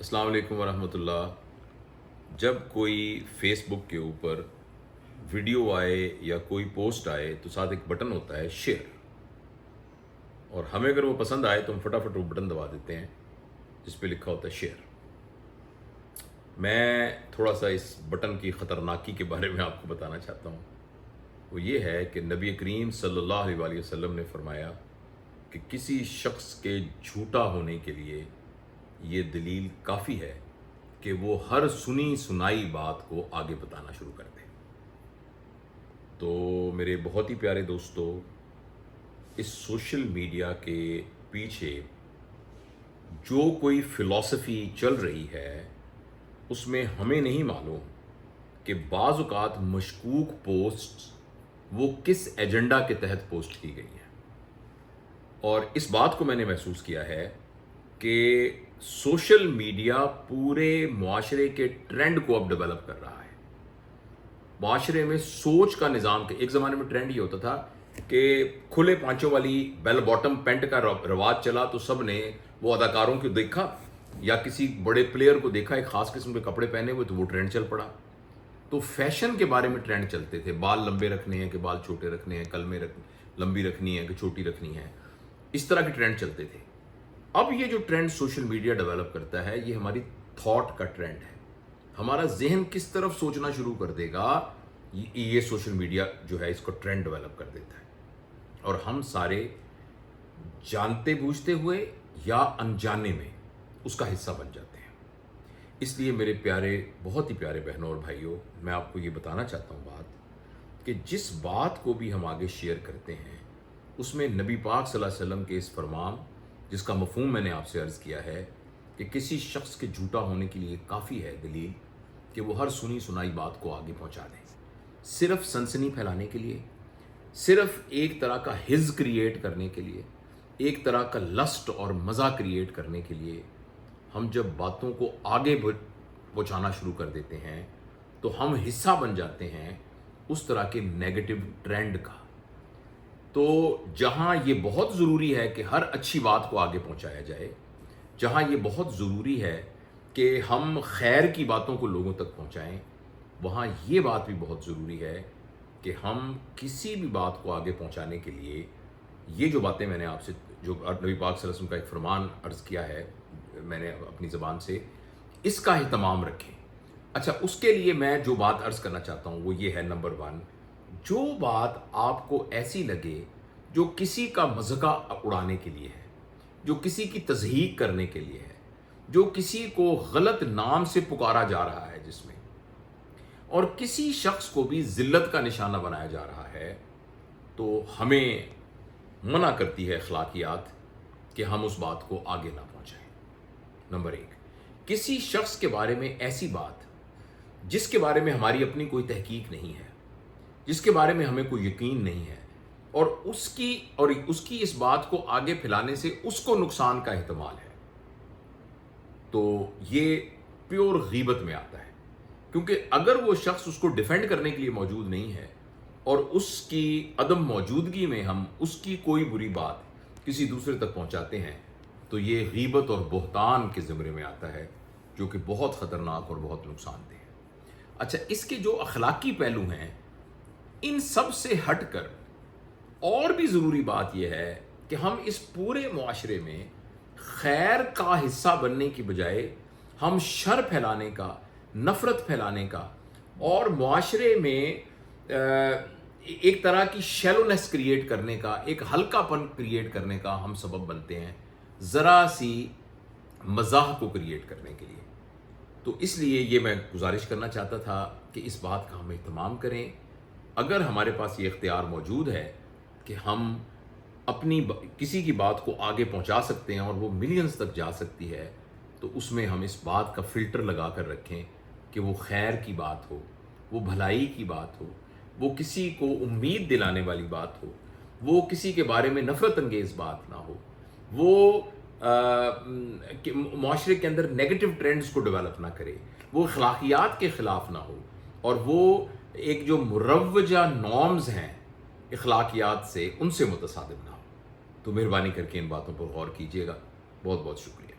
अस्सलाम वालेकुम वरहमतुल्लाह। जब कोई फेसबुक के ऊपर वीडियो आए या कोई पोस्ट आए तो साथ एक बटन होता है शेयर, और हमें अगर वो पसंद आए तो हम फटाफट वो बटन दबा देते हैं जिस पे लिखा होता है शेयर। मैं थोड़ा सा इस बटन की ख़तरनाकी के बारे में आपको बताना चाहता हूँ। वो ये है कि नबी करीम सल्लल्लाहु अलैहि वसल्लम ने फरमाया कि किसी शख्स के झूठा होने के लिए ये दलील काफ़ी है कि वो हर सुनी सुनाई बात को आगे बताना शुरू कर दे। तो मेरे बहुत ही प्यारे दोस्तों, इस सोशल मीडिया के पीछे जो कोई फ़िलॉसफ़ी चल रही है उसमें हमें नहीं मालूम कि बाज़ औक़ात मशकूक पोस्ट्स वो किस एजेंडा के तहत पोस्ट की गई हैं। और इस बात को मैंने महसूस किया है कि सोशल मीडिया पूरे मुआशरे के ट्रेंड को अब डेवलप कर रहा है। मुआशरे में सोच का निज़ाम के एक ज़माने में ट्रेंड ये होता था कि खुले पांचों वाली बेल बॉटम पैंट का रवाज चला तो सब ने वो अदाकारों को देखा या किसी बड़े प्लेयर को देखा एक ख़ास किस्म के कपड़े पहने हुए तो वो ट्रेंड चल पड़ा। तो फैशन के बारे में ट्रेंड चलते थे, बाल लंबे रखने हैं कि बाल छोटे रखने हैं, कलमें लंबी रखनी है कि छोटी रखनी है, इस तरह के ट्रेंड चलते थे। अब ये जो ट्रेंड सोशल मीडिया डेवलप करता है ये हमारी थॉट का ट्रेंड है। हमारा जहन किस तरफ सोचना शुरू कर देगा ये सोशल मीडिया जो है इसको ट्रेंड डेवलप कर देता है, और हम सारे जानते बूझते हुए या अनजाने में उसका हिस्सा बन जाते हैं। इसलिए मेरे प्यारे, बहुत ही प्यारे बहनों और भाइयों, मैं आपको ये बताना चाहता हूँ बात कि जिस बात को भी हम आगे शेयर करते हैं उसमें नबी पाक सल्लल्लाहु अलैहि वसल्लम के इस फरमान, जिसका मफहूम मैंने आपसे अर्ज़ किया है कि किसी शख्स के झूठा होने के लिए काफ़ी है दलील कि वो हर सुनी सुनाई बात को आगे पहुंचा दें, सिर्फ सनसनी फैलाने के लिए, सिर्फ एक तरह का हिज़ क्रिएट करने के लिए, एक तरह का लस्ट और मज़ा क्रिएट करने के लिए। हम जब बातों को आगे पहुंचाना शुरू कर देते हैं तो हम हिस्सा बन जाते हैं उस तरह के नेगेटिव ट्रेंड का। तो जहाँ ये बहुत ज़रूरी है कि हर अच्छी बात को आगे पहुँचाया जाए, जहाँ ये बहुत ज़रूरी है कि हम खैर की बातों को लोगों तक पहुँचाएं, वहाँ ये बात भी बहुत ज़रूरी है कि हम किसी भी बात को आगे पहुँचाने के लिए ये जो बातें मैंने आपसे, जो नबी पाक सल्लल्लाहु अलैहि वसल्लम का एक फरमान अर्ज़ किया है मैंने अपनी ज़बान से, इसका एहतमाम रखें। अच्छा, उसके लिए मैं जो बात अर्ज़ करना चाहता हूँ वो ये है, नंबर 1, जो बात आपको ऐसी लगे जो किसी का मज़ाक उड़ाने के लिए है, जो किसी की तज़हीक करने के लिए है, जो किसी को गलत नाम से पुकारा जा रहा है जिसमें, और किसी शख्स को भी ज़िल्लत का निशाना बनाया जा रहा है, तो हमें मना करती है अखलाकियात कि हम उस बात को आगे ना पहुँचाएं। नंबर 1, किसी शख्स के बारे में ऐसी बात जिसके बारे में हमारी अपनी कोई तहकीक नहीं है, जिसके बारे में हमें कोई यकीन नहीं है, और उसकी इस बात को आगे फैलाने से उसको नुकसान का एहतमाल है, तो ये प्योर गीबत में आता है। क्योंकि अगर वो शख्स उसको डिफेंड करने के लिए मौजूद नहीं है और उसकी अदम मौजूदगी में हम उसकी कोई बुरी बात किसी दूसरे तक पहुंचाते हैं तो ये गीबत और बोहतान के ज़िम्मे में आता है, जो कि बहुत ख़तरनाक और बहुत नुकसानदेह है। अच्छा, इसके जो अखलाकी पहलू हैं, इन सब से हटकर और भी ज़रूरी बात यह है कि हम इस पूरे मुआशरे में खैर का हिस्सा बनने की बजाय हम शर फैलाने का, नफ़रत फैलाने का और मुआशरे में एक तरह की शैलोनेस क्रिएट करने का, एक हल्कापन क्रिएट करने का हम सबब बनते हैं, ज़रा सी मज़ाह को क्रिएट करने के लिए। तो इसलिए ये मैं गुजारिश करना चाहता था कि इस बात का हम एहतमाम करें। अगर हमारे पास ये इख्तियार मौजूद है कि हम अपनी किसी की बात को आगे पहुंचा सकते हैं और वो मिलियंस तक जा सकती है, तो उसमें हम इस बात का फ़िल्टर लगा कर रखें कि वो खैर की बात हो, वो भलाई की बात हो, वो किसी को उम्मीद दिलाने वाली बात हो, वो किसी के बारे में नफ़रत अंगेज़ बात ना हो, वो मुआशरे के अंदर नेगेटिव ट्रेंड्स को डेवलप ना करे, वो अखलाकियात के ख़िलाफ़ ना हो, और वो एक जो मुरव्वजा नॉर्म्स हैं अखलाकियात से, उनसे मुतसादिम ना हो। तो मेहरबानी करके इन बातों पर गौर कीजिएगा। बहुत बहुत शुक्रिया।